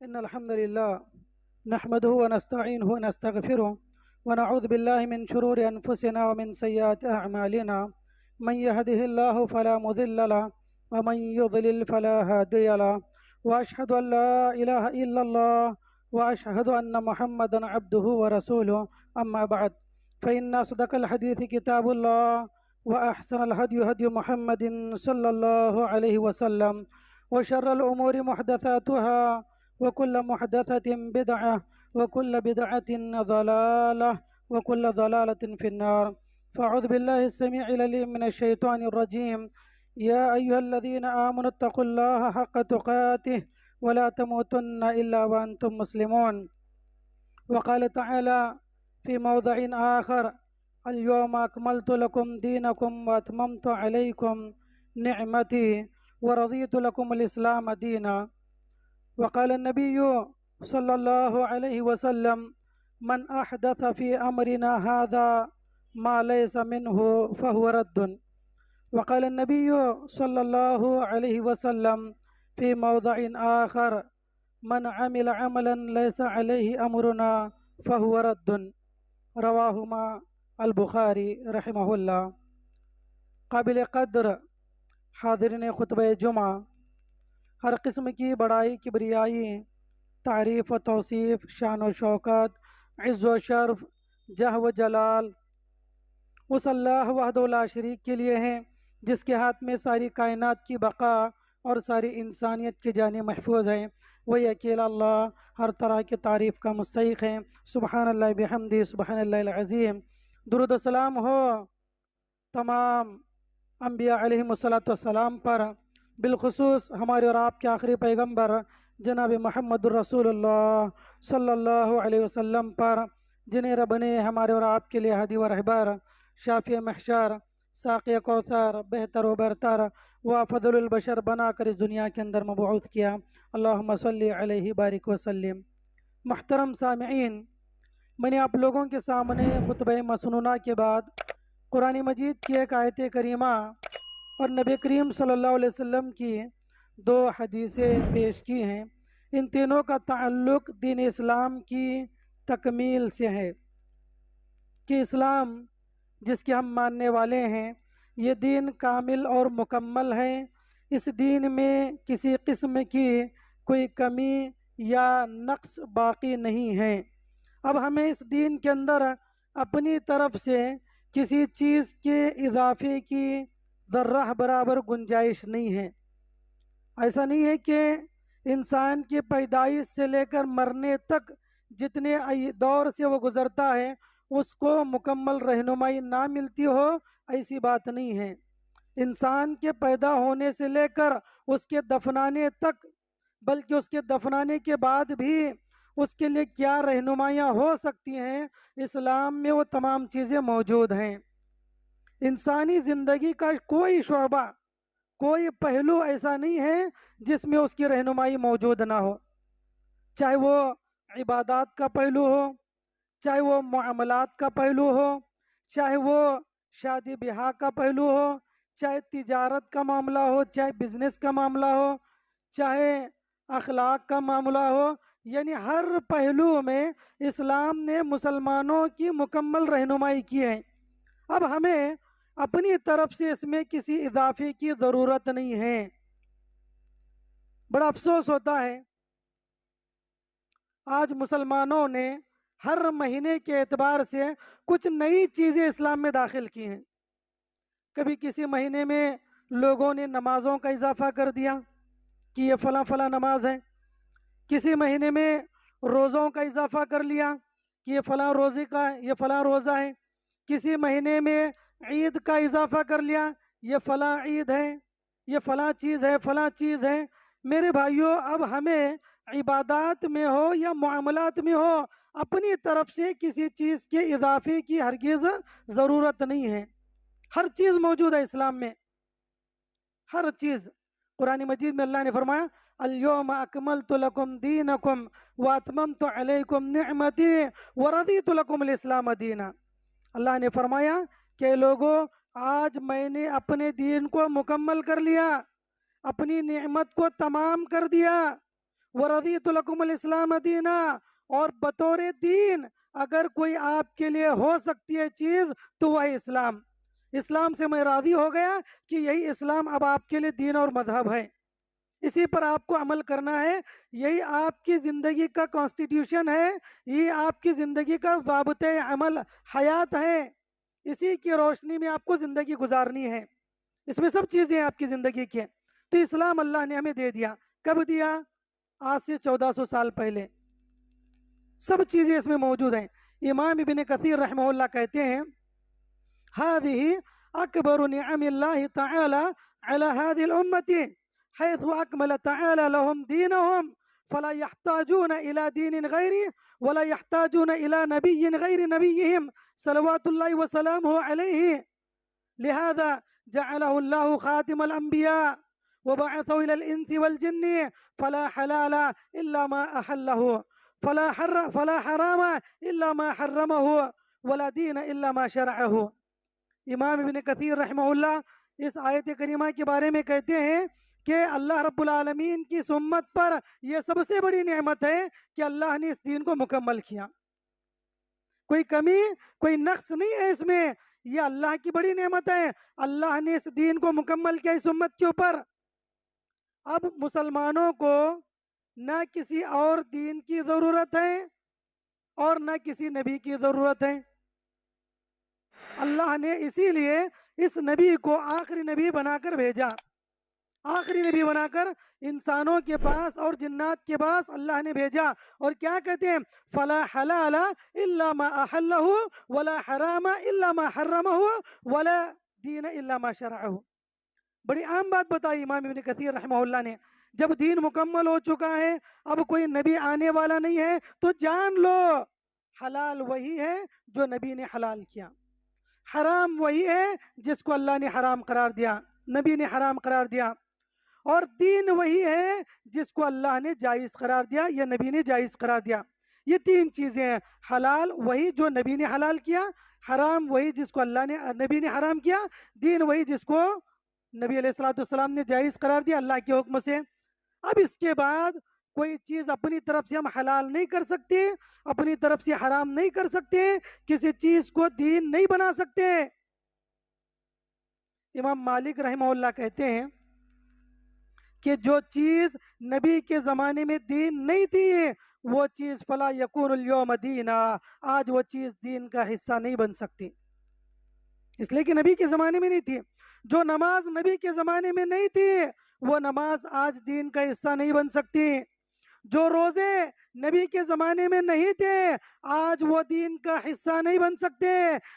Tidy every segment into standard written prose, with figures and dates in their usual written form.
إن الحمد لله نحمده ونستعينه ونستغفره ونعوذ بالله من شرور أنفسنا ومن سيئات أعمالنا. من يهده الله فلا مضل له ومن يضلل فلا هادي له، وأشهد أن لا إله إلا الله وأشهد أن محمدا عبده ورسوله. أما بعد، فإن أصدق الحديث كتاب الله، وأحسن الهدي هدي محمد صلى الله عليه وسلم، وشر الأمور محدثاتها، وكل محدثة بدعة، وكل بدعة ضلالة، وكل ضلالة في النار. فأعوذ بالله السميع العليم من الشيطان الرجيم. يا أيها الذين آمنوا اتقوا الله حق تقاته ولا تموتن إلا وأنتم مسلمون. وقال تعالى في موضع آخر: اليوم أكملت لكم دينكم وأتممت عليكم نعمتي ورضيت لكم الإسلام دينا. وقال النبي صلى الله عليه وسلم: من أحدث في أمرنا هذا ما ليس منه فهو رد. وقال النبي صلى الله عليه وسلم في موضع آخر: من عمل عملا ليس عليه أمرنا فهو رد. رواهما البخاری رحمہ اللہ. قابل قدر حاضرین خطبہ جمعہ، ہر قسم کی بڑائی، کبریائی، تعریف و توصیف، شان و شوکت، عز و شرف، جہ و جلال اس اللہ وحدہ لا شریک کے لیے ہیں، جس کے ہاتھ میں ساری کائنات کی بقا اور ساری انسانیت کی جانیں محفوظ ہیں. وہی اکیلا اللہ ہر طرح کی تعریف کا مستحق ہے. سبحان اللہ بحمدہ، سبحان اللہ العظیم. درود و سلام ہو تمام انبیاء علیہم السلام پر، بالخصوص ہمارے اور آپ کے آخری پیغمبر جناب محمد الرسول اللہ صلی اللہ علیہ وسلم پر، جنہیں رب نے ہمارے اور آپ کے لیے ہادی و رہبر، شافی محشر، ساقی کوثر، بہتر و برتر و فضل البشر بنا کر اس دنیا کے اندر مبعوث کیا. اللہم صلی علیہ بارک وسلم. محترم سامعین، میں نے آپ لوگوں کے سامنے خطبہ مسنونہ کے بعد قرآن مجید کی ایک آیت کریمہ اور نبی کریم صلی اللہ علیہ وسلم کی 2 حدیثیں پیش کی ہیں. ان تینوں کا تعلق دین اسلام کی تکمیل سے ہے کہ اسلام جس کے ہم ماننے والے ہیں، یہ دین کامل اور مکمل ہے. اس دین میں کسی قسم کی کوئی کمی یا نقص باقی نہیں ہے. اب ہمیں اس دین کے اندر اپنی طرف سے کسی چیز کے اضافے کی ذرہ برابر گنجائش نہیں ہے. ایسا نہیں ہے کہ انسان کی پیدائش سے لے کر مرنے تک جتنے دور سے وہ گزرتا ہے اس کو مکمل رہنمائی نہ ملتی ہو، ایسی بات نہیں ہے. انسان کے پیدا ہونے سے لے کر اس کے دفنانے تک، بلکہ اس کے دفنانے کے بعد بھی اس کے لیے کیا رہنمائیاں ہو سکتی ہیں، اسلام میں وہ تمام چیزیں موجود ہیں. انسانی زندگی کا کوئی شعبہ، کوئی پہلو ایسا نہیں ہے جس میں اس کی رہنمائی موجود نہ ہو. چاہے وہ عبادات کا پہلو ہو، چاہے وہ معاملات کا پہلو ہو، چاہے وہ شادی بیاہ کا پہلو ہو، چاہے تجارت کا معاملہ ہو، چاہے بزنس کا معاملہ ہو، چاہے اخلاق کا معاملہ ہو. یعنی ہر پہلو میں اسلام نے مسلمانوں کی مکمل رہنمائی کی ہے. اب ہمیں اپنی طرف سے اس میں کسی اضافے کی ضرورت نہیں ہے. بڑا افسوس ہوتا ہے آج مسلمانوں نے ہر مہینے کے اعتبار سے کچھ نئی چیزیں اسلام میں داخل کی ہیں. کبھی کسی مہینے میں لوگوں نے نمازوں کا اضافہ کر دیا کہ یہ فلاں فلاں نماز ہے. کسی مہینے میں روزوں کا اضافہ کر لیا کہ یہ فلاں روزے کا ہے، یہ فلاں روزہ ہے. کسی مہینے میں عید کا اضافہ کر لیا، یہ فلاں عید ہے، یہ فلاں چیز ہے، فلاں چیز ہے. میرے بھائیوں، اب ہمیں عبادات میں ہو یا معاملات میں ہو اپنی طرف سے کسی چیز کے اضافے کی ہرگز ضرورت نہیں ہے. ہر چیز موجود ہے اسلام میں، ہر چیز. قرآن مجید میں اللہ نے فرمایا: اليوم اکملت لکم دینکم واتممت علیکم نعمتی ورضیت لکم الاسلام دینا. اللہ نے فرمایا کہ لوگوں، آج میں نے اپنے دین کو مکمل کر لیا، اپنی نعمت کو تمام کر دیا وَرَضِيتُ لَكُمُ الْإِسْلَامَ دِينًا، اور بطور دین اگر کوئی آپ کے لیے ہو سکتی ہے چیز تو وہ ہے اسلام. اسلام سے میں راضی ہو گیا کہ یہی اسلام اب آپ کے لیے دین اور مذہب ہے، اسی پر آپ کو عمل کرنا ہے، یہی آپ کی زندگی کا کانسٹیٹیوشن ہے، یہی آپ کی زندگی کا ضابطۂ عمل حیات ہے، اسی کی روشنی میں آپ کو زندگی گزارنی ہے، اس میں سب چیزیں ہیں آپ کی زندگی کے. تو اسلام اللہ نے ہمیں دے دیا. کب دیا؟ آج سے 1400 سال پہلے. سب چیزیں اس میں موجود ہیں. امام ابن کثیر رحمہ اللہ کہتے ہیں هذه أكبر نعم الله تعالى على هذه الأمة حيث أكمل تعالى لهم دينهم فلا يحتاجون إلى دين غيره ولا يحتاجون إلى نبي غير نبيهم صلوات الله وسلامه عليه. لهذا جعله الله خاتم الأنبياء وبعثه إلى الإنس والجن فلا حلال إلا ما أحله فلا حرام إلا ما حرمه ولا دين إلا ما شرعه. امام ابن کثیر رحمہ اللہ اس آیت کریمہ کے بارے میں کہتے ہیں کہ اللہ رب العالمین کی امت پر یہ سب سے بڑی نعمت ہے کہ اللہ نے اس دین کو مکمل کیا. کوئی کمی کوئی نقص نہیں ہے اس میں، یہ اللہ کی بڑی نعمت ہے. اللہ نے اس دین کو مکمل کیا اس امت کے اوپر. اب مسلمانوں کو نہ کسی اور دین کی ضرورت ہے اور نہ کسی نبی کی ضرورت ہے. اللہ نے اسی لیے اس نبی کو آخری نبی بنا کر بھیجا. آخری نبی بنا کر انسانوں کے پاس اور جنات کے پاس اللہ نے بھیجا. اور کیا کہتے ہیں؟ فلا حلال الا ما احلہ ولا حرام الا ما حرمہ ولا دین الا ما شرعہ. بڑی عام بات بتائی امام ابن کثیر رحمہ اللہ نے. جب دین مکمل ہو چکا ہے، اب کوئی نبی آنے والا نہیں ہے، تو جان لو حلال وہی ہے جو نبی نے حلال کیا، حرام وہی ہے جس کو اللہ نے حرام قرار دیا، نبی نے حرام قرار دیا، اور دین وہی ہے جس کو اللہ نے جائز قرار دیا یا نبی نے جائز قرار دیا. یہ تین چیزیں ہیں. حلال وہی جو نبی نے حلال کیا، حرام وہی جس کو اللہ نے نبی نے حرام کیا، دین وہی جس کو نبی علیہ الصلوۃ والسلام نے جائز قرار دیا اللہ کے حکم سے. اب اس کے بعد کوئی چیز اپنی طرف سے ہم حلال نہیں کر سکتے، اپنی طرف سے حرام نہیں کر سکتے، کسی چیز کو دین نہیں بنا سکتے. امام مالک رحمہ اللہ کہتے ہیں کہ جو چیز نبی کے زمانے میں دین نہیں تھی وہ چیز فلا یکون اليوم دینا، آج وہ چیز دین کا حصہ نہیں بن سکتی، اس لیے کہ نبی کے زمانے میں نہیں تھی. جو نماز نبی کے زمانے میں نہیں تھی وہ نماز آج دین کا حصہ نہیں بن سکتی. جو روزے نبی کے زمانے میں نہیں تھے آج وہ دین کا حصہ نہیں بن سکتے.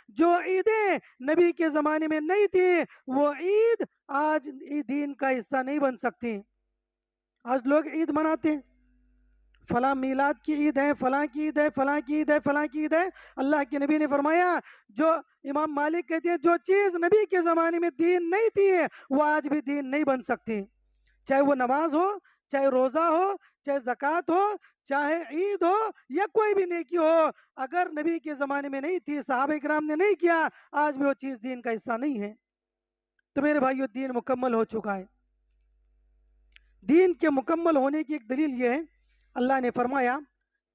جو عیدیں نبی کے زمانے میں نہیں تھی وہ عید آج دین کا حصہ نہیں بن سکتی. آج لوگ عید مناتے ہیں، فلاں میلاد کی عید ہے، فلاں کی عید ہے، فلاں کی عید ہے، فلاں کی عید ہے. اللہ کے نبی نے فرمایا، جو امام مالک کہتے ہیں جو چیز نبی کے زمانے میں دین نہیں تھی وہ آج بھی دین نہیں بن سکتی. چاہے وہ نماز ہو، چاہے روزہ ہو، چاہے زکوٰۃ ہو، چاہے عید ہو یا کوئی بھی نیکی ہو، اگر نبی کے زمانے میں نہیں تھی، صحابہ کرام نے نہیں کیا، آج بھی وہ چیز دین کا حصہ نہیں ہے. تو میرے بھائیو دین مکمل ہو چکا ہے. دین کے مکمل ہونے کی ایک دلیل یہ ہے، اللہ نے فرمایا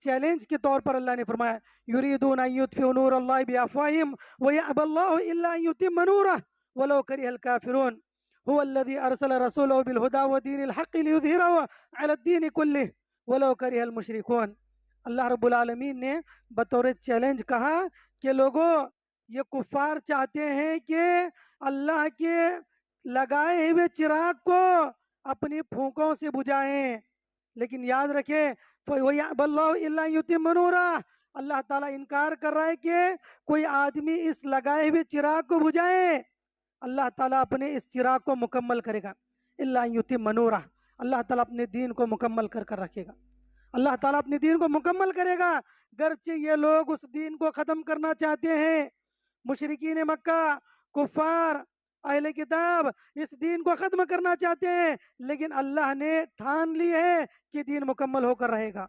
چیلنج کے طور پر اللہ نے فرمایا یریدون ان یطفئوا نور اللہ بافواہہم ویأبی اللہ الا ان یتم نورہ ولو کرہ الکافرون هو الذی ارسل رسولہ بالہدی ودین الحق لیظہرہ علی الدین کلہ ولو کرہ المشرکون. اللہ رب العالمین نے بطور چیلنج کہا کہ لوگوں یہ کفار چاہتے ہیں کہ اللہ کے لگائے ہوئے چراغ کو اپنی پھونکوں سے بجھائیں، لیکن یاد رکھیں وَيَأْبَى اللَّهُ إِلَّا يُتِمَّ نُورَهُ، اللہ تعالیٰ انکار کر رہا ہے کہ کوئی آدمی اس لگائے ہوئے چراغ کو بجھائے. اللہ تعالیٰ اپنے اس چراغ کو مکمل کرے گا. إِلَّا يُتِمَّ نُورَهُ، اللہ تعالیٰ اپنے دین کو مکمل کر رکھے گا. اللہ تعالیٰ اپنے دین کو مکمل کرے گا. گرچہ یہ لوگ اس دین کو ختم کرنا چاہتے ہیں، مشرکین مکہ، کفار، اہل کتاب اس دین کو ختم کرنا چاہتے ہیں، لیکن اللہ نے ٹھان لی ہے کہ دین مکمل ہو کر رہے گا.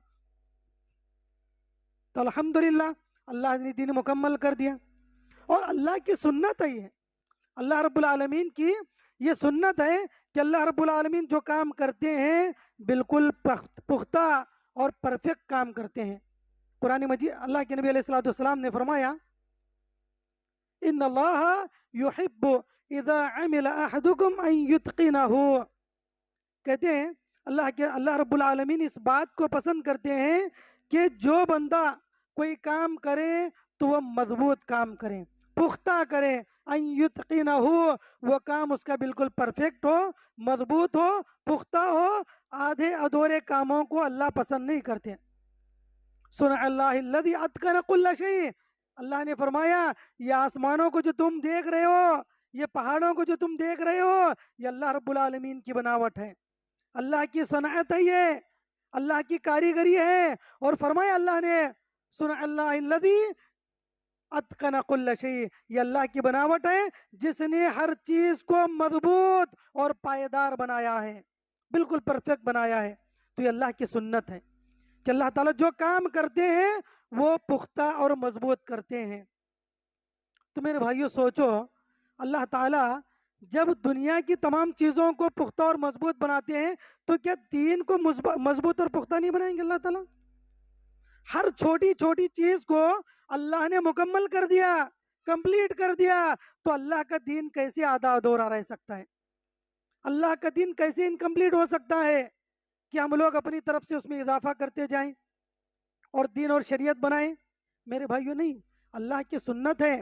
تو الحمدللہ اللہ نے دین مکمل کر دیا. اور اللہ کی سنت ہے یہ، اللہ رب العالمین کی یہ سنت ہے کہ اللہ رب العالمین جو کام کرتے ہیں بالکل پختہ اور پرفیکٹ کام کرتے ہیں۔ قرآن مجید اللہ کے نبی علیہ السلام نے فرمایا ان اللہ یحب اذا عمل احدکم ان یتقنہ، کہتے ہیں اللہ رب العالمین اس بات کو پسند کرتے ہیں کہ جو بندہ کوئی کام کرے تو وہ مضبوط کام کرے، پختہ کرے، ان یتقنہ، وہ کام اس کا بالکل پرفیکٹ ہو، مضبوط ہو، پختہ ہو۔ آدھے ادھورے کاموں کو اللہ پسند نہیں کرتے۔ صنع اللہ الذی اتقن کل شیء، اللہ نے فرمایا یہ آسمانوں کو جو تم دیکھ رہے ہو، یہ پہاڑوں کو جو تم دیکھ رہے ہو، یہ اللہ رب العالمین کی بناوٹ ہے، اللہ کی صنعت ہے، یہ اللہ کی کاریگری ہے۔ اور فرمایا اللہ نے صنع اللہ الذی اتقن کل شیء، یہ اللہ کی بناوٹ ہے جس نے ہر چیز کو مضبوط اور پائیدار بنایا ہے، بالکل پرفیکٹ بنایا ہے۔ تو یہ اللہ کی سنت ہے کہ اللہ تعالیٰ جو کام کرتے ہیں وہ پختہ اور مضبوط کرتے ہیں۔ تو میرے بھائیو سوچو، اللہ تعالیٰ جب دنیا کی تمام چیزوں کو پختہ اور مضبوط بناتے ہیں تو کیا دین کو مضبوط اور پختہ نہیں بنائیں گے اللہ تعالیٰ؟ ہر چھوٹی چھوٹی چیز کو اللہ نے مکمل کر دیا، کمپلیٹ کر دیا، تو اللہ کا دین کیسے آدھا ادھورا رہ سکتا ہے؟ اللہ کا دین کیسے انکمپلیٹ ہو سکتا ہے کہ ہم لوگ اپنی طرف سے اس میں اضافہ کرتے جائیں اور دین اور شریعت بنائیں؟ میرے بھائیو نہیں، اللہ کی سنت ہے۔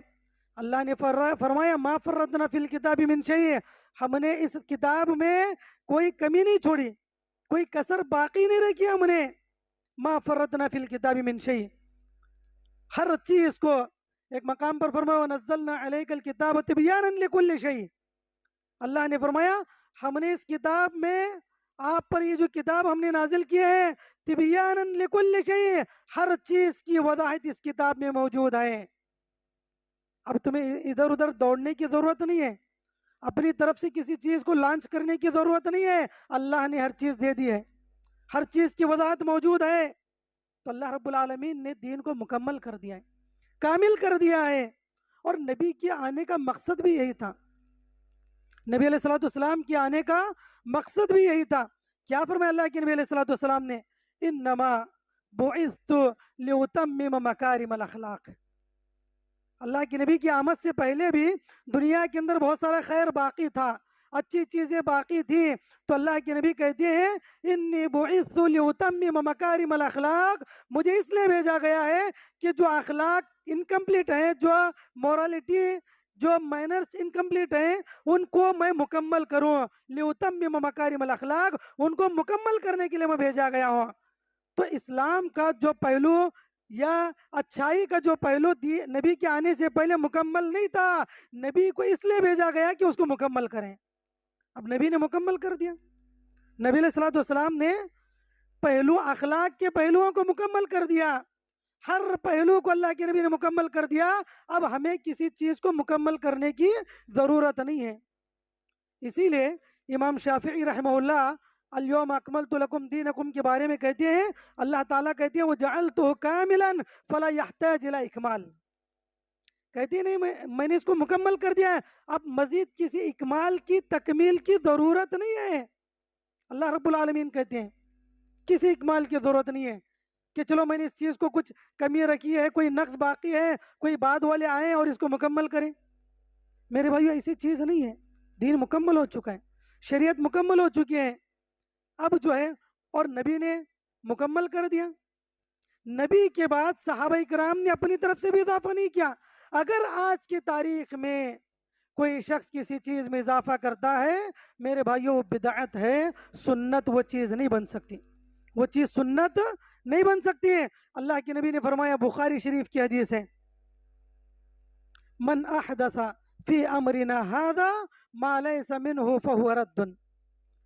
اللہ نے فرمایا ما فرطنا فی الکتاب من شیء، ہم نے اس کتاب میں کوئی کمی نہیں چھوڑی، کوئی کسر باقی نہیں رکھی ہم نے۔ ما فرطنا فی الکتاب من شیء، ہر چیز کو ایک مقام پر فرمایا وَنَزَّلْنَا عَلَيْكَ الْكِتَابَ تِبْيَانًا لِكُلِّ شَيْءٍ، اللہ نے فرمایا ہم نے اس کتاب میں آپ پر یہ جو کتاب ہم نے نازل کی ہے تِبْيَانًا لِكُلِّ شَيْءٍ، ہر چیز کی وضاحت اس کتاب میں موجود ہے۔ اب تمہیں ادھر ادھر دوڑنے کی ضرورت نہیں ہے، اپنی طرف سے کسی چیز کو لانچ کرنے کی ضرورت نہیں ہے، اللہ نے ہر چیز دے دی ہے، ہر چیز کی وضاحت موجود ہے۔ تو اللہ رب العالمین نے دین کو مکمل کر دیا ہے، کامل کر دیا ہے۔ اور نبی کے آنے کا مقصد بھی یہی تھا، نبی علیہ السلام کے آنے کا مقصد بھی یہی تھا۔ کیا فرمایا اللہ کے نبی علیہ السلام نے؟ انما بعثت لأتمم مکارم الاخلاق، اللہ کے نبی کی آمد سے پہلے بھی دنیا کے اندر بہت سارا خیر باقی تھا، اچھی چیزیں باقی تھی، تو اللہ کے نبی کہتے ہیں انی بعثت لأتمم مکارم الاخلاق، مجھے اس لیے بھیجا گیا ہے کہ جو اخلاق انکمپلیٹ ہیں، جو مورالٹی، جو مینرز انکمپلیٹ ہیں، ان کو میں مکمل کروں، لأتمم مکارم الاخلاق، ان کو مکمل کرنے کے لیے میں بھیجا گیا ہوں۔ تو اسلام کا جو پہلو یا اچھائی کا جو پہلو نبی کے آنے سے پہلے مکمل نہیں تھا، نبی کو اس لیے بھیجا گیا کہ اس کو مکمل کریں۔ اب نبی نے مکمل کر دیا، نبی علیہ السلام نے پہلو اخلاق کے پہلوؤں کو مکمل کر دیا، ہر پہلو کو اللہ کے نبی نے مکمل کر دیا۔ اب ہمیں کسی چیز کو مکمل کرنے کی ضرورت نہیں ہے۔ اسی لیے امام شافعی رحمہ اللہ الیوم اکملت لکم دینکم کے بارے میں کہتے ہیں، اللہ تعالیٰ کہتے ہیں وجعلتہ کاملا فلا یحتاج الی اکمال، کہتے ہیں نہیں میں نے اس کو مکمل کر دیا ہے، اب مزید کسی اکمال کی تکمیل کی ضرورت نہیں ہے۔ اللہ رب العالمین کہتے ہیں کسی اکمال کی ضرورت نہیں ہے کہ چلو میں نے اس چیز کو کچھ کمی رکھی ہے، کوئی نقص باقی ہے، کوئی بعد والے آئیں اور اس کو مکمل کریں۔ میرے بھائیو ایسی چیز نہیں ہے، دین مکمل ہو چکا ہے، شریعت مکمل ہو چکی ہے۔ اب جو ہے اور نبی نے مکمل کر دیا، نبی کے بعد صحابہ کرام نے اپنی طرف سے بھی اضافہ نہیں کیا۔ اگر آج کی تاریخ میں کوئی شخص کسی چیز میں اضافہ کرتا ہے میرے بھائیو وہ بدعت ہے، سنت وہ چیز نہیں بن سکتی، وہ چیز سنت نہیں بن سکتی ہے۔ اللہ کے نبی نے فرمایا، بخاری شریف کی حدیث ہے، من احدث فی امرنا ھذا ما لیس منہ فہو رد،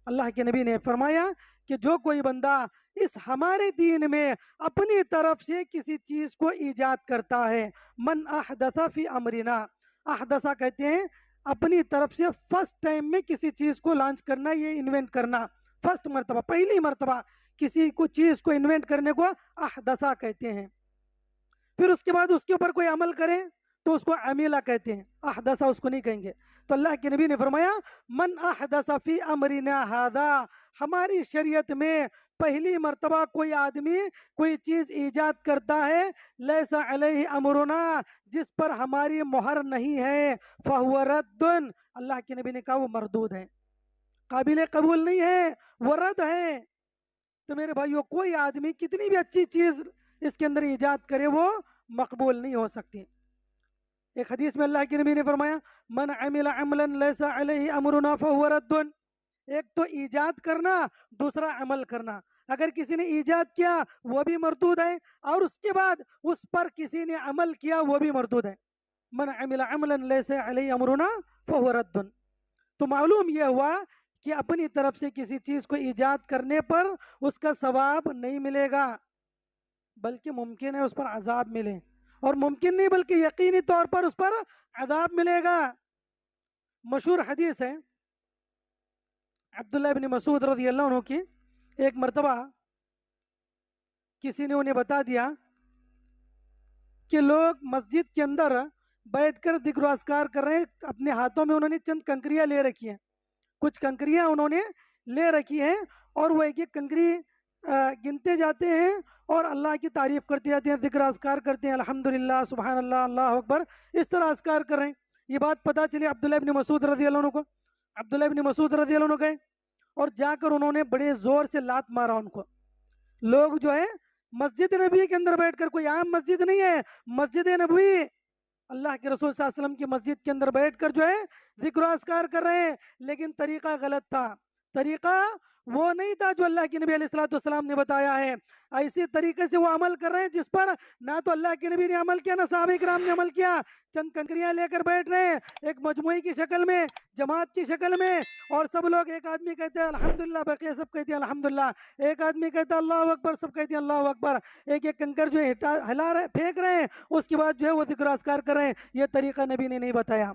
اللہ کے نبی نے فرمایا کہ جو کوئی بندہ اس ہمارے دین میں اپنی طرف سے کسی چیز کو ایجاد کرتا ہے، من احدث فی امرنا، احدثہ کہتے ہیں اپنی طرف سے فرسٹ ٹائم میں کسی چیز کو لانچ کرنا، یہ انوینٹ کرنا، فرسٹ مرتبہ، پہلی مرتبہ کسی کو چیز کو انوینٹ کرنے کو احدثہ کہتے ہیں۔ پھر اس کے بعد اس کے اوپر کوئی عمل کرے تو اس کو عمیلہ کہتے ہیں، احدث اس کو نہیں کہیں گے۔ تو اللہ کے نبی نے فرمایا من احدث فی امرنا ھذا، ہماری شریعت میں پہلی مرتبہ کوئی آدمی کوئی چیز ایجاد کرتا ہے لیس علیہ امرنا، جس پر ہماری مہر نہیں ہے، فہو رد، اللہ کے نبی نے کہا وہ مردود ہے، قابل قبول نہیں ہے، وہ رد ہے۔ تو میرے بھائیو کوئی آدمی کتنی بھی اچھی چیز اس کے اندر ایجاد کرے وہ مقبول نہیں ہو سکتی۔ ایک حدیث میں اللہ کے نبی نے فرمایا من عمل عملا لیس علیہ امرنا فہو رد، ایک تو ایجاد کرنا، دوسرا عمل کرنا۔ اگر کسی نے ایجاد کیا وہ بھی مردود ہے، اور اس کے بعد اس پر کسی نے عمل کیا وہ بھی مردود ہے۔ من عمل عملا لیس علیہ امرنا فہو رد۔ تو معلوم یہ ہوا کہ اپنی طرف سے کسی چیز کو ایجاد کرنے پر اس کا ثواب نہیں ملے گا، بلکہ ممکن ہے اس پر عذاب ملے، اور ممکن نہیں بلکہ یقینی طور پر اس پر عذاب ملے گا۔ مشہور حدیث ہے عبداللہ ابن مسعود رضی اللہ عنہ کی، ایک مرتبہ کسی نے انہیں بتا دیا کہ لوگ مسجد کے اندر بیٹھ کر ذکر و اذکار کر رہے ہیں، اپنے ہاتھوں میں انہوں نے چند کنکریاں لے رکھی ہیں، کچھ کنکریاں انہوں نے لے رکھی ہیں، اور وہ ایک ایک کنکری گنتے جاتے ہیں اور اللہ کی تعریف کرتے جاتے ہیں، ذکر اذکار کرتے ہیں، الحمدللہ، سبحان اللہ، اللہ اکبر، اس طرح اذکار کر رہے ہیں۔ یہ بات پتہ چلی عبداللہ ابن مسعود رضی اللہ عنہ کو۔ عبداللہ ابن مسعود رضی اللہ عنہ گئے اور جا کر انہوں نے بڑے زور سے لات مارا ان کو۔ لوگ جو ہے مسجد نبی کے اندر بیٹھ کر، کوئی عام مسجد نہیں ہے، مسجد نبوی، اللہ کے رسول صلی اللہ علیہ وسلم کی مسجد کے اندر بیٹھ کر جو ہے ذکر و اذکار کر رہے ہیں، لیکن طریقہ غلط تھا۔ طریقہ وہ نہیں تھا جو اللہ کے نبی علیہ الصلوۃ والسلام نے بتایا ہے، ایسی طریقے سے وہ عمل کر رہے ہیں جس پر نہ تو اللہ کے نبی نے عمل کیا نہ صحابہ کرام نے عمل کیا۔ چند کنکریاں لے کر بیٹھ رہے ہیں ایک مجموعی کی شکل میں، جماعت کی شکل میں، اور سب لوگ، ایک آدمی کہتے ہیں الحمدللہ، بقیہ سب کہتے ہیں الحمدللہ، ایک آدمی کہتا ہے اللہ اکبر، سب کہتے ہیں اللہ اکبر، ایک ایک کنکر جو ہے ہلا رہے، پھینک رہے ہیں، اس کے بعد جو ہے وہ ذکر و اذکار کر رہے ہیں۔ یہ طریقہ نبی نے نہیں بتایا،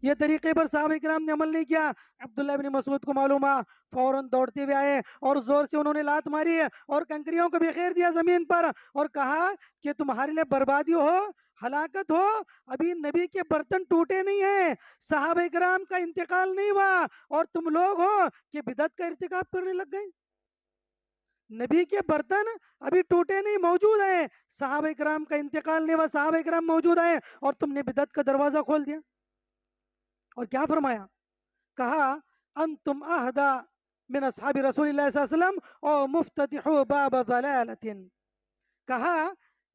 یہ طریقے پر صحابہ کرام نے عمل نہیں کیا۔ عبداللہ ابن مسعود کو معلوم ہوا، فوراً دوڑتے ہوئے آئے اور زور سے انہوں نے لات ماری اور کنکریوں کو بکھیر دیا زمین پر، اور کہا کہ تمہارے لیے بربادی ہو، ہلاکت ہو، ابھی نبی کے برتن ٹوٹے نہیں ہیں، صحابہ کرام کا انتقال نہیں ہوا، اور تم لوگ ہو کہ بدعت کا ارتکاب کرنے لگ گئے۔ نبی کے برتن ابھی ٹوٹے نہیں، موجود ہیں، صحابہ کرام کا انتقال نہیں ہوا، صحابہ کرام موجود ہیں، اور تم نے بدعت کا دروازہ کھول دیا۔ اور کیا فرمایا؟ کہا انتم اہدا من اصحاب رسول اللہ صلی اللہ علیہ وسلم او مفتتحو باب ضلالت، کہا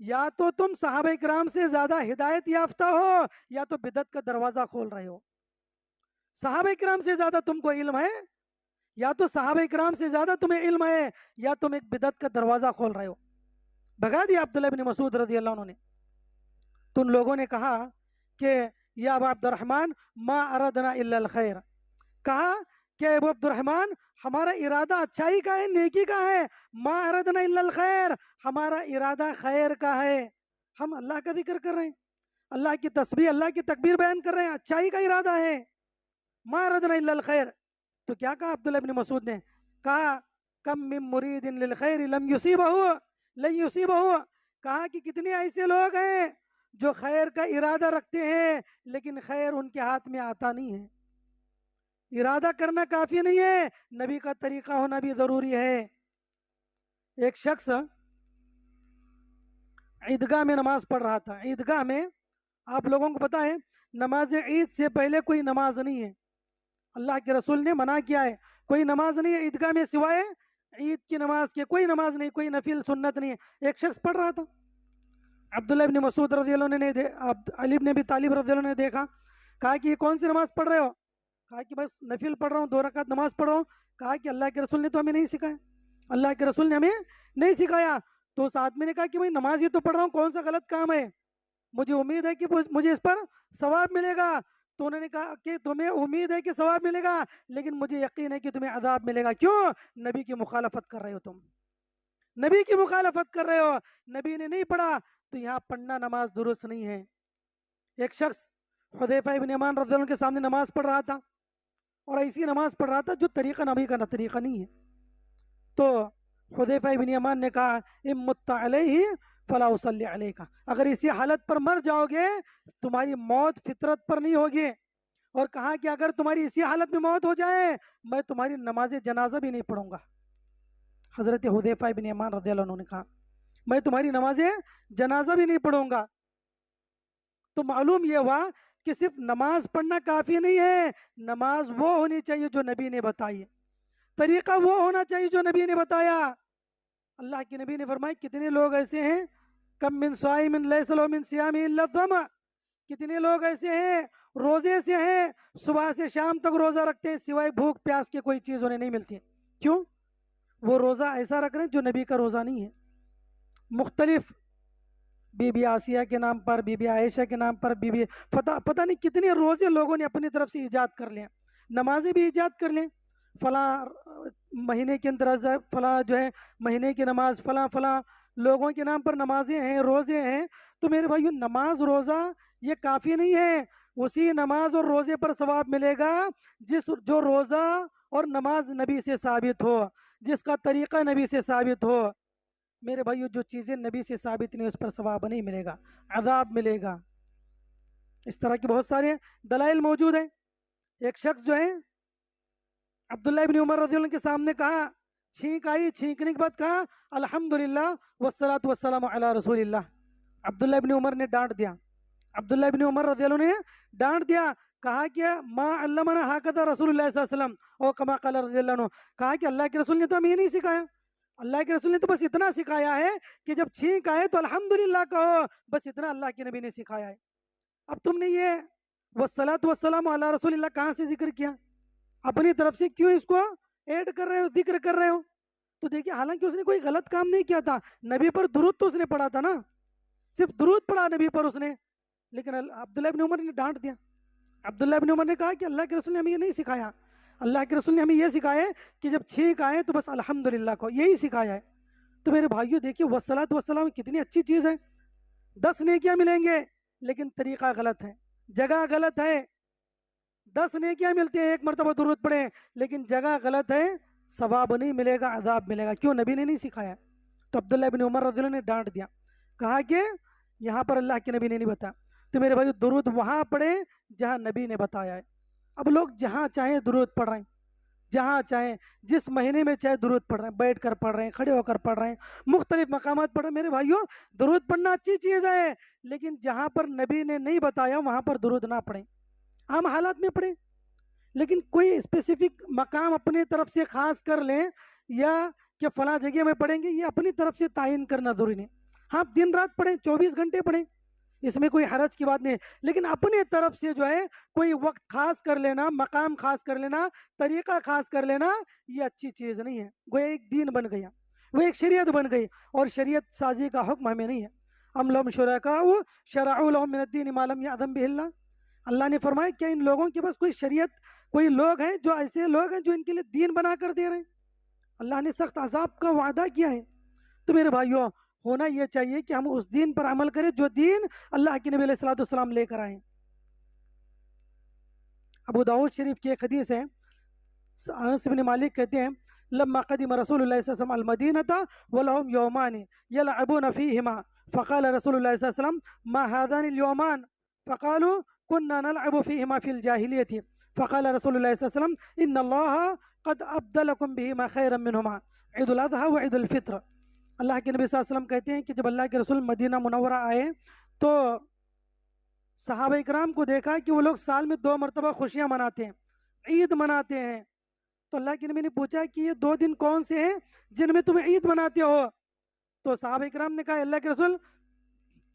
یا تو تم صحابہ کرام سے زیادہ ہدایت یافتہ ہو یا تو بدعت کا دروازہ کھول رہے ہو۔ صحابہ کرام سے زیادہ تم کو علم ہے، یا تو صحابہ کرام سے زیادہ تمہیں علم ہے، یا تم ایک بدعت کا دروازہ کھول رہے ہو۔ بھگا دیا عبداللہ بن مسعود رضی اللہ عنہ نے۔ تو ان لوگوں نے کہا کہ یا ابا عبد الرحمن ما اردنا الا الخیر، کہا کہ ابو عبد الرحمن ہمارا ارادہ اچھائی کا ہے، نیکی کا ہے، ما اردنا الا الخیر، ہمارا ارادہ خیر کا ہے، ہم اللہ کا ذکر کر رہے ہیں، اللہ کی تسبیح، اللہ کی تکبیر بیان کر رہے ہیں، اچھائی کا ارادہ ہے، ما اردنا الا الخیر۔ تو کیا کہا عبداللہ ابن مسعود نے؟ کہا کم من مرید للخیر لم یصیبہ لن یصیبہ، کہا کہ کتنے ایسے لوگ ہیں جو خیر کا ارادہ رکھتے ہیں لیکن خیر ان کے ہاتھ میں آتا نہیں ہے۔ ارادہ کرنا کافی نہیں ہے، نبی کا طریقہ ہونا بھی ضروری ہے۔ ایک شخص عیدگاہ میں نماز پڑھ رہا تھا۔ عیدگاہ میں آپ لوگوں کو پتہ ہے نماز عید سے پہلے کوئی نماز نہیں ہے، اللہ کے رسول نے منع کیا ہے، کوئی نماز نہیں ہے عیدگاہ میں سوائے عید کی نماز کے، کوئی نماز نہیں، کوئی نفل سنت نہیں ہے۔ ایک شخص پڑھ رہا تھا، عبداللہ ابن مسعود رضی اللہ عنہ نے، علی ابن ابی طالب رضی اللہ عنہ نے دیکھا، کہا کہ یہ کون سی نماز پڑھ رہے ہو؟ کہا کہ بس نفل پڑھ رہا ہوں، 2 رکعت نماز پڑھ رہا ہوں۔ کہا کہ اللہ کے رسول نے تو ہمیں نہیں سکھایا، اللہ کے رسول نے ہمیں نہیں سکھایا۔ تو اس آدمی نے کہا کہ بھائی نماز ہی تو پڑھ رہا ہوں، کون سا غلط کام ہے، مجھے امید ہے کہ مجھے اس پر ثواب ملے گا۔ تو انہوں نے کہا کہ تمہیں امید ہے کہ ثواب ملے گا لیکن مجھے یقین ہے کہ تمہیں عذاب ملے گا۔ کیوں؟ نبی کی مخالفت کر رہے ہو، تم نبی کی مخالفت کر رہے ہو، نبی نے نہیں پڑھا تو یہاں پڑھنا نماز درست نہیں ہے۔ ایک شخص حذیفہ ابن یمان رضی اللہ عنہ کے سامنے نماز پڑھ رہا تھا، اور ایسی نماز پڑھ رہا تھا جو طریقہ نبی کا طریقہ نہیں ہے۔ تو حذیفہ ابن یمان نے کہا ام مت علیہ فلا اصلی علیک، اگر اسی حالت پر مر جاؤ گے تمہاری موت فطرت پر نہیں ہوگی، اور کہا کہ اگر تمہاری اسی حالت میں موت ہو جائے میں تمہاری نماز جنازہ بھی نہیں پڑھوں گا۔ حضرت حذیفہ بن یمان رضی اللہ عنہ نے کہا میں تمہاری نماز جنازہ بھی نہیں پڑھوں گا۔ تو معلوم یہ ہوا کہ صرف نماز پڑھنا کافی نہیں ہے، نماز وہ ہونی چاہیے جو نبی نے بتائی، طریقہ وہ ہونا چاہیے جو نبی نے بتایا۔ اللہ کے نبی نے فرمایا کتنے لوگ ایسے ہیں، کم من صائم لیس لہ من صیامہ الا الظمأ، کتنے لوگ ایسے ہیں روزے سے ہیں، صبح سے شام تک روزہ رکھتے ہیں، سوائے بھوک پیاس کے کوئی چیز انہیں نہیں ملتی۔ کیوں؟ وہ روزہ ایسا رکھ رہے ہیں جو نبی کا روزہ نہیں ہے۔ مختلف بی بی آسیہ کے نام پر، بی بی عائشہ کے نام پر، بی بی پتہ نہیں کتنے روزے لوگوں نے اپنی طرف سے ایجاد کر لیں، نمازیں بھی ایجاد کر لیں، فلاں مہینے کے اندر فلاں جو ہے مہینے کی نماز، فلاں فلاں لوگوں کے نام پر نمازیں ہیں، روزے ہیں۔ تو میرے بھائیو نماز روزہ یہ کافی نہیں ہے، اسی نماز اور روزے پر ثواب ملے گا جو روزہ اور نماز نبی سے ثابت ہو، جس کا طریقہ نبی سے ثابت ہو۔ میرے بھائیو جو چیزیں نبی سے ثابت نہیں اس پر ثواب نہیں ملے گا، عذاب ملے گا۔ اس طرح کے بہت سارے دلائل موجود ہیں۔ ایک شخص جو ہے عبداللہ ابن عمر رضی اللہ عنہ کے سامنے کہا، چھینک آئی، چھینکنے کے بعد کہا الحمدللہ والصلاة والسلام علی رسول اللہ۔ عبداللہ ابن عمر نے ڈانٹ دیا، عبداللہ ابن عمر رضی اللہ عنہ نے ڈانٹ دیا، کہا کہ ما علمنا ہکذا رسول اللہ صلی اللہ علیہ وسلم او کما قال رضی اللہ عنہ، کہا کہ اللہ کے رسول نے تو ہمیں یہ نہیں سکھایا، اللہ کے رسول نے تو بس اتنا سکھایا ہے کہ جب چھینک آئے تو الحمدللہ کہو، بس اتنا اللہ کے نبی نے سکھایا ہے۔ اب تم نے یہ والصلاة والسلام علی رسول اللہ کہاں سے ذکر کیا؟ اپنی طرف سے کیوں اس کو ایڈ کر رہے ہو، ذکر کر رہے ہو؟ تو دیکھیں حالانکہ اس نے کوئی غلط کام نہیں کیا تھا، نبی پر درود تو اس نے پڑھا تھا نا، صرف درود پڑھا نبی پر اس نے، لیکن عبداللہ ابن عمر نے ڈانٹ دیا۔ عبداللہ ابن عمر نے کہا کہ اللہ کے رسول نے ہمیں یہ نہیں سکھایا، اللہ کے رسول نے ہمیں یہ سکھایا ہے کہ جب چھینک آئے تو بس الحمدللہ کو، یہی سکھایا ہے۔ تو میرے بھائیو دیکھیے والصلاۃ والسلام کتنی اچھی چیز ہے، 10 نیکیاں ملیں گے لیکن طریقہ غلط ہے، جگہ غلط ہے۔ 10 نیکیاں ملتے ہیں، 1 مرتبہ درود پڑھیں، لیکن جگہ غلط ہے، ثواب نہیں ملے گا، عذاب ملے گا۔ کیوں؟ نبی نے نہیں سکھایا۔ تو عبداللہ ابن عمر رضی اللہ عنہ نے ڈانٹ دیا، کہا کہ یہاں پر اللہ کے نبی نے نہیں بتایا۔ تو میرے بھائی درود وہاں پڑھیں جہاں نبی نے بتایا ہے۔ اب لوگ جہاں چاہیں درود پڑھ رہے ہیں، جہاں چاہیں جس مہینے میں چاہے درود پڑھ رہے ہیں، بیٹھ کر پڑھ رہے ہیں، کھڑے ہو کر پڑھ رہے ہیں، مختلف مقامات پڑھ رہے ہیں۔ میرے بھائیوں درود پڑھنا اچھی چیز ہے، لیکن جہاں پر نبی نے نہیں بتایا وہاں پر درود نہ پڑھیں، عام حالات میں پڑھیں، لیکن کوئی اسپیسیفک مقام اپنے طرف سے خاص کر لیں یا کہ فلاں جگہ میں پڑھیں گے، یہ اپنی طرف سے تعین کرنا ضروری نہیں۔ ہاں دن رات پڑھیں، 24 گھنٹے پڑھیں، اس میں کوئی حرج کی بات نہیں، لیکن اپنے طرف سے جو ہے کوئی وقت خاص کر لینا، مقام خاص کر لینا، طریقہ خاص کر لینا، یہ اچھی چیز نہیں ہے۔ وہ ایک دین بن گیا، وہ ایک شریعت بن گئی، اور شریعت سازی کا حکم ہمیں نہیں ہے۔ ام لهم شرکاء شرعوا لهم من الدین ما لم یأذن به اللہ، اللہ نے فرمایا کہ ان لوگوں کے پاس کوئی شریعت، کوئی لوگ ہیں جو ایسے لوگ ہیں جو ان کے لیے دین بنا کر دے رہے ہیں، اللہ نے سخت عذاب کا وعدہ کیا ہے۔ تو میرے بھائیوں ہونا یہ چاہیے کہ ہم اس دین پر عمل کریں جو دین اللہ کے نبی علیہ الصلوۃ والسلام لے کر آئے۔ ابو داؤد شریف کی ایک حدیث ہے، انس بن مالک کہتے ہیں لما قدم رسول اللہ صلی اللہ علیہ وسلم المدینة ولهم یومان یلعبون فیہما فقال رسول اللہ صلی اللہ علیہ وسلم ما هذان اليومان فقالوا كنا نلعب فيهما في الجاهلية فقال رسول الله صلی اللہ علیہ وسلم ان الله قد ابدلكم بهما خيرا منهما عيد الاضحى وعيد الفطر۔ اللہ کے نبی صلی اللہ علیہ وسلم کہتے ہیں کہ جب اللہ کے رسول مدینہ منورہ آئے تو صحابہ اکرام کو دیکھا کہ وہ لوگ سال میں 2 مرتبہ خوشیاں مناتے ہیں، عید مناتے ہیں۔ تو اللہ کے نبی نے پوچھا کہ یہ 2 دن کون سے ہیں جن میں تم عید مناتے ہو؟ تو صحابہ اکرام نے کہا اللہ کے رسول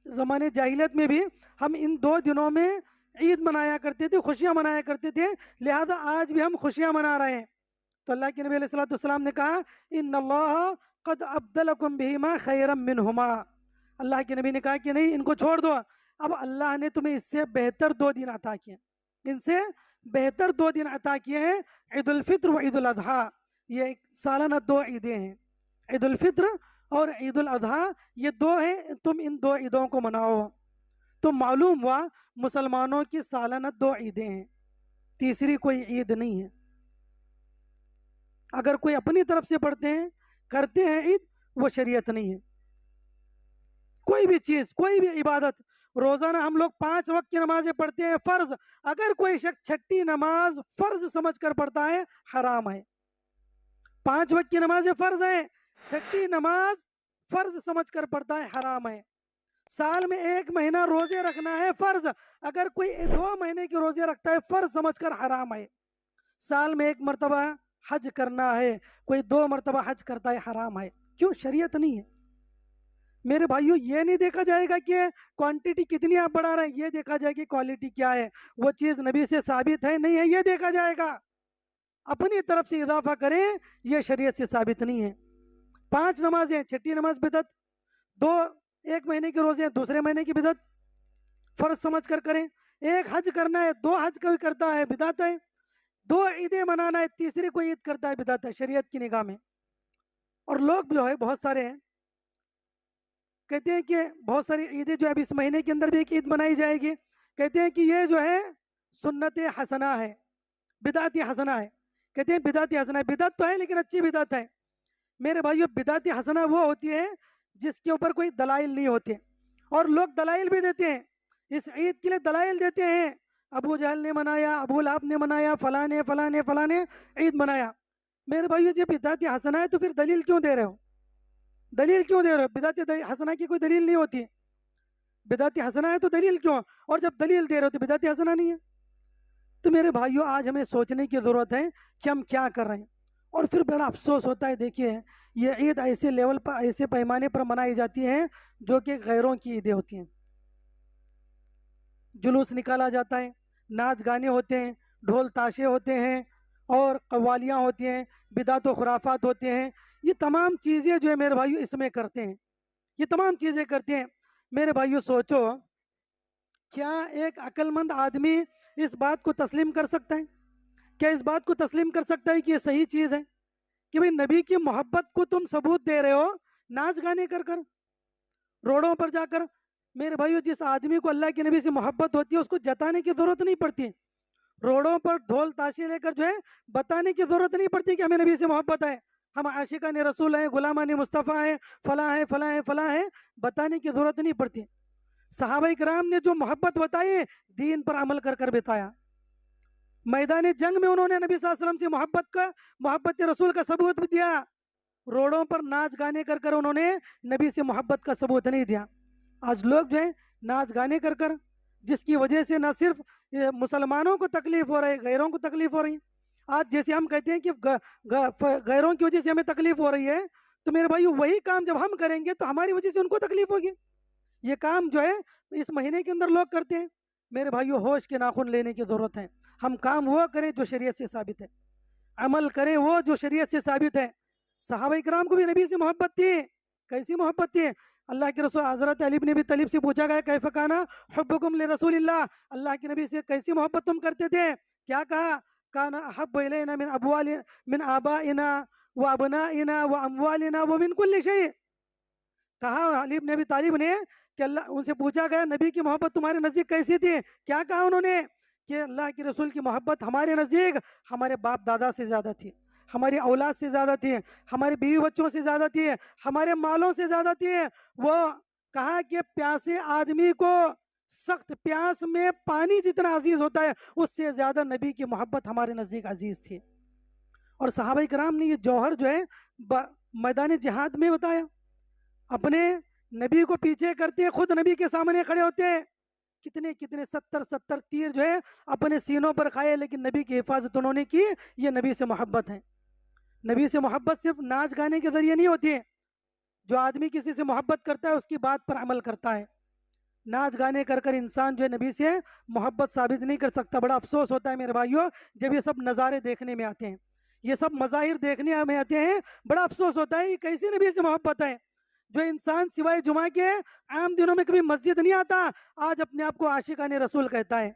زمانے جاہلیت میں بھی ہم ان 2 دنوں میں عید منایا کرتے تھے، خوشیاں منایا کرتے تھے، لہذا آج بھی ہم خوشیاں منا رہے ہیں۔ تو اللہ کے نبی علیہ الصلوۃ والسلام نے کہا ان اللہ قد ابدلکم بہما خیرا منہما، اللہ کے نبی نے کہا کہ نہیں ان کو چھوڑ دو، اب اللہ نے تمہیں اس سے بہتر 2 دن عطا کیے، ان سے بہتر 2 دن عطا کیے ہیں، عید الفطر و عید الاضحیٰ، یہ سالانہ 2 عیدیں ہیں، عید الفطر اور عید الاضحیٰ، یہ 2 ہیں، تم ان 2 عیدوں کو مناؤ۔ تو معلوم ہوا مسلمانوں کی سالانہ 2 عیدیں ہیں، تیسری کوئی عید نہیں ہے۔ اگر کوئی اپنی طرف سے پڑھتے ہیں کرتے ہیں عید، وہ شریعت نہیں ہے۔ کوئی بھی چیز، کوئی بھی عبادت، روزانہ ہم لوگ 5 وقت کی نمازیں پڑھتے ہیں فرض، اگر کوئی شخص چھٹی نماز فرض سمجھ کر پڑھتا ہے حرام ہے۔ 5 وقت کی نمازیں فرض ہیں، چھٹی نماز فرض سمجھ کر پڑھتا ہے حرام ہے۔ سال میں 1 مہینہ روزے رکھنا ہے فرض، اگر کوئی 2 مہینے کے روزے رکھتا ہے فرض سمجھ کر حرام ہے۔ سال میں 1 مرتبہ حج کرنا ہے، کوئی 2 مرتبہ حج کرتا ہے حرام ہے۔ کیوں؟ شریعت نہیں ہے۔ میرے بھائیو، یہ نہیں دیکھا جائے گا کہ کوانٹٹی کتنی آپ بڑھا رہے ہیں، یہ دیکھا جائے گا کوالٹی کیا ہے، وہ چیز نبی سے ثابت ہے نہیں ہے، یہ دیکھا جائے گا۔ اپنی طرف سے اضافہ کریں، یہ شریعت سے ثابت نہیں ہے۔ 5 نمازیں، چھٹی نماز بدعت، 1 مہینے کے روزے دوسرے مہینے کی بدعت، فرض سمجھ کر کریں۔ 1 حج کرنا ہے، 2 حج کوئی کرتا ہے بدعت ہے۔ 2 عیدیں منانا ہے، تیسری کوئی عید کرتا ہے بدعت ہے شریعت کی نگاہ میں۔ اور لوگ جو ہے بہت سارے ہیں کہتے ہیں کہ بہت ساری عیدیں جو ہے اب اس مہینے کے اندر بھی ایک عید منائی جائے گی، کہتے ہیں کہ یہ جو ہے سنت حسنہ ہے، بدعت حسنہ ہے، کہتے ہیں بدعت حسنہ ہے۔ بدعت تو ہے لیکن اچھی بدعت ہے۔ میرے بھائیو، بدعت حسنہ وہ ہوتی ہے جس کے اوپر کوئی دلائل نہیں ہوتے، اور لوگ دلائل بھی دیتے ہیں، اس عید کے لیے دلائل دیتے ہیں، ابو جہل نے منایا، ابو لہب نے منایا، فلاں نے فلاں نے فلاں نے عید منایا۔ میرے بھائیو، جب بدعت حسنہ ہے تو پھر دلیل کیوں دے رہے ہو؟ دلیل کیوں دے رہے ہو؟ بدعت حسنہ کی کوئی دلیل نہیں ہوتی، بدعت حسنہ ہے تو دلیل کیوں؟ اور جب دلیل دے رہے ہو تو بدعت حسنہ نہیں ہے۔ تو میرے بھائیو، آج ہمیں سوچنے کی ضرورت ہے کہ ہم کیا کر رہے ہیں۔ اور پھر بڑا افسوس ہوتا ہے، دیکھیے یہ عید ایسے لیول پر، ایسے پیمانے پر منائی جاتی ہے جو کہ غیروں کی عیدیں ہوتی ہیں۔ جلوس نکالا جاتا ہے، ناچ گانے ہوتے ہیں، ڈھول تاشے ہوتے ہیں، اور قوالیاں ہوتی ہیں، بدعت و خرافات ہوتے ہیں۔ یہ تمام چیزیں جو ہے میرے بھائیو اس میں کرتے ہیں، یہ تمام چیزیں کرتے ہیں۔ میرے بھائیو سوچو، کیا ایک عقل مند آدمی اس بات کو تسلیم کر سکتا ہے؟ کیا اس بات کو تسلیم کر سکتا ہے کہ یہ صحیح چیز ہے کہ بھئی نبی کی محبت کو تم ثبوت دے رہے ہو ناچ گانے کر کر، روڈوں پر جا کر؟ میرے بھائیو، جس آدمی کو اللہ کے نبی سے محبت ہوتی ہے اس کو جتانے کی ضرورت نہیں پڑتی، روڈوں پر ڈھول تاشے لے کر جو ہے بتانے کی ضرورت نہیں پڑتی کہ ہمیں نبی سے محبت ہے، ہم عاشقان رسول ہیں، غلامان مصطفیٰ ہیں، فلاں ہیں فلاں ہیں فلاں ہیں، بتانے کی ضرورت نہیں پڑتی۔ صحابہ کرام نے جو محبت بتائی، دین پر عمل کر کر بتایا۔ میدان جنگ میں انہوں نے نبی صلی اللہ علیہ وسلم سے محبت رسول کا ثبوت بھی دیا، روڈوں پر ناچ گانے کر کر انہوں نے نبی سے محبت کا ثبوت نہیں دیا۔ آج لوگ جو ہے ناچ گانے کر کر، جس کی وجہ سے نہ صرف مسلمانوں کو تکلیف ہو رہی ہے، غیروں کو تکلیف ہو رہی ہے۔ آج جیسے ہم کہتے ہیں کہ غیروں کی وجہ سے ہمیں تکلیف ہو رہی ہے، تو میرے بھائی وہی کام جب ہم کریں گے تو ہماری وجہ سے ان کو تکلیف ہوگی۔ یہ کام جو ہے اس مہینے کے اندر لوگ کرتے ہیں۔ میرے بھائیو، ہوش کے ناخن لینے کی ضرورت ہے۔ ہم کام وہ کریں جو شریعت سے ثابت ہے، عمل کریں وہ جو شریعت سے ثابت ہے۔ صحابہ کرام کو بھی نبی سے محبت تھی، کیسی محبت تھی؟ اللہ کے رسول حضرت علی بن ابی طالب سے پوچھا گیا کیف کان حبکم لرسول اللہ، اللہ کے نبی سے کیسی محبت تم کرتے تھے؟ کیا کہا؟ کان احب الینا من آبائنا وابنائنا واموالنا ومن کل شیء۔ کہا علی بن ابی طالب نے کہ اللہ، ان سے پوچھا گیا نبی کی محبت تمہارے نزدیک کیسی تھی؟ کیا کہا انہوں نے؟ کہ اللہ کے رسول کی محبت ہمارے نزدیک ہمارے باپ دادا سے زیادہ تھی، ہماری اولاد سے زیادہ تھی، ہمارے بیوی بچوں سے زیادہ تھی، ہمارے مالوں سے زیادہ تھی۔ وہ کہا کہ پیاسے آدمی کو سخت پیاس میں پانی جتنا عزیز ہوتا ہے، اس سے زیادہ نبی کی محبت ہمارے نزدیک عزیز تھی۔ اور صحابہ کرام نے یہ جوہر جو ہے میدان جہاد میں بتایا، اپنے نبی کو پیچھے کرتے خود نبی کے سامنے کھڑے ہوتے، کتنے کتنے 70 تیر جو ہے اپنے سینوں پر کھائے، لیکن نبی کی حفاظت انہوں نے کی۔ یہ نبی سے محبت ہے۔ نبی سے محبت صرف ناچ گانے کے ذریعے نہیں ہوتی ہے۔ جو آدمی کسی سے محبت کرتا ہے اس کی بات پر عمل کرتا ہے۔ ناچ گانے کر کر انسان جو ہے نبی سے محبت ثابت نہیں کر سکتا۔ بڑا افسوس ہوتا ہے میرے بھائیوں جب یہ سب نظارے دیکھنے میں آتے ہیں، یہ سب مظاہر دیکھنے میں آتے ہیں، بڑا افسوس ہوتا ہے یہ کیسی نبی سے محبت ہے۔ جو انسان سوائے جمعہ کے عام دنوں میں کبھی مسجد نہیں آتا، آج اپنے آپ کو عاشقان رسول کہتا ہے۔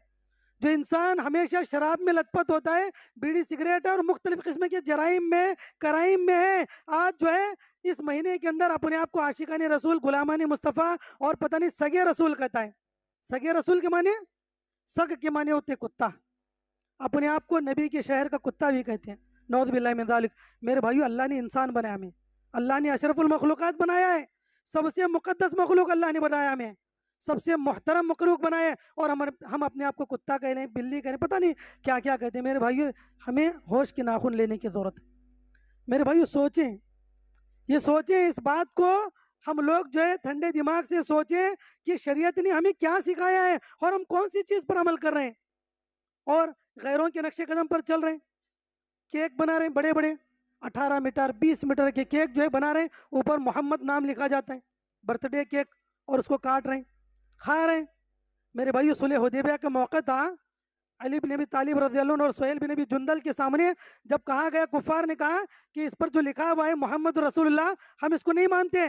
جو انسان ہمیشہ شراب میں لت پت ہوتا ہے، بیڑی سگریٹ اور مختلف قسم کے جرائم میں کرائم میں ہے، آج جو ہے اس مہینے کے اندر اپنے آپ کو عاشقان رسول، غلامان مصطفیٰ اور پتہ نہیں سگے رسول کہتا ہے۔ سگے رسول کے معنی، سگ کے معنی ہوتے کتا، اپنے آپ کو نبی کے شہر کا کتا بھی کہتے ہیں، نعوذ باللہ من ذالک۔ میرے بھائیو، اللہ نے انسان بنایا ہمیں، اللہ نے اشرف المخلوقات بنایا ہے، سب سے مقدس مخلوق اللہ نے بنایا ہمیں، سب سے محترم مخلوق بنائے، اور ہم اپنے آپ کو کتا کہہ لیں، بلی کہہ لیں، پتہ نہیں کیا کیا کہتے ہیں۔ میرے بھائیو ہمیں ہوش کے ناخن لینے کی ضرورت ہے۔ میرے بھائیو سوچیں، یہ سوچیں اس بات کو، ہم لوگ جو ہے ٹھنڈے دماغ سے سوچیں کہ شریعت نے ہمیں کیا سکھایا ہے اور ہم کون سی چیز پر عمل کر رہے ہیں، اور غیروں کے نقش قدم پر چل رہے ہیں۔ کیک بنا رہے ہیں بڑے بڑے 18 میٹر 20 میٹر کے کیک جو ہے بنا رہے ہیں، اوپر محمد نام لکھا جاتا ہے، برتھ ڈے کیک، اور اس کو کاٹ رہے ہیں، کھا رہے ہیں۔ میرے بھائیو صلح حدیبیہ کا موقع تھا، علی بن ابی طالب رضی اللہ عنہ اور سہیل بن ابی جندل کے سامنے جب کہا گیا، کفار نے کہا کہ اس پر جو لکھا ہوا ہے محمد رسول اللہ، ہم اس کو نہیں مانتے،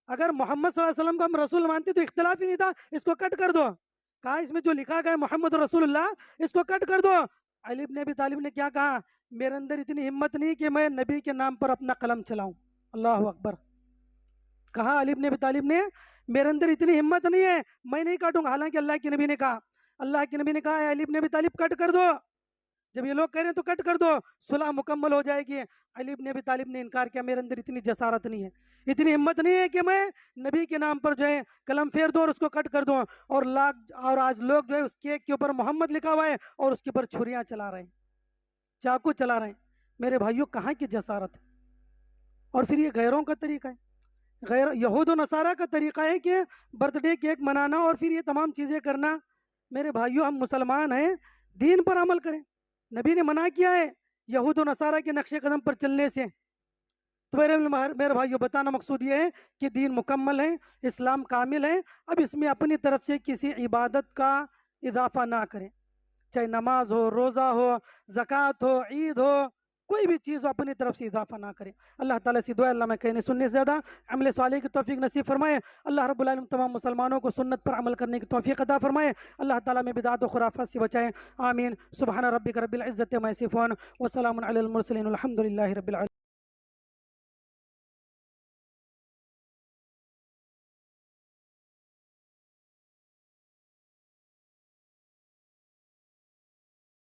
اگر محمد صلی اللہ علیہ وسلم کو ہم رسول مانتے تو اختلاف ہی نہیں تھا، اس کو کٹ کر دو۔ کہا اس میں جو لکھا گیا محمد رسول اللہ، اس کو کٹ کر دو۔ علی بن ابی طالب نے کیا کہا؟ میرے اندر اتنی ہمت نہیں کہ میں نبی کے نام پر اپنا قلم چلاؤں۔ اللہ اکبر۔ کہا علی بن ابی طالب نے، میرے اندر اتنی ہمت نہیں ہے، میں نہیں کاٹوں گا، حالانکہ اللہ کے نبی نے کہا، اللہ کے نبی نے کہا علی بن ابی طالب کٹ کر دو، جب یہ لوگ کہہ رہے ہیں تو کٹ کر دو، صلح مکمل ہو جائے گی۔ علی بن ابی طالب نے انکار کیا، میرے اندر اتنی جسارت نہیں ہے، اتنی ہمت نہیں ہے کہ میں نبی کے نام پر جو ہے قلم پھیر دوں اور اس کو کٹ کر دوں۔ اور آج لوگ جو ہے اس کیک کے اوپر محمد لکھا ہوا ہے اور اس کے اوپر چھریاں چلا رہے ہیں، چاقو چلا رہے ہیں۔ میرے بھائیوں کہاں کی جسارت ہے؟ اور پھر یہ غیروں کا طریقہ ہے، یہود و نصارہ کا طریقہ ہے کہ برتھ ڈے کیک منانا اور پھر یہ تمام چیزیں کرنا۔ میرے بھائیوں ہم مسلمان ہیں، دین پر عمل کریں، نبی نے منع کیا ہے یہود و نصارہ کے نقش قدم پر چلنے سے۔ تو میرے بھائیوں بتانا مقصود یہ ہے کہ دین مکمل ہے، اسلام کامل ہے، اب اس میں اپنی طرف سے کسی عبادت کا اضافہ نہ کریں، چاہے نماز ہو، روزہ ہو، زکوٰۃ ہو، عید ہو، کوئی بھی چیز ہو اپنی طرف سے اضافہ نہ کریں۔ اللہ تعالیٰ سے دعا اللہ میں کہنے سننے سے زیادہ عمل صالح کی توفیق نصیب فرمائے۔ اللہ رب العالمین تمام مسلمانوں کو سنت پر عمل کرنے کی توفیق عطا فرمائے۔ اللہ تعالیٰ میں بدعات و خرافات سے بچائے، آمین۔ سبحان ربک رب العزت عما یصفون وسلام علی المرسلین والحمد للہ رب العالمین۔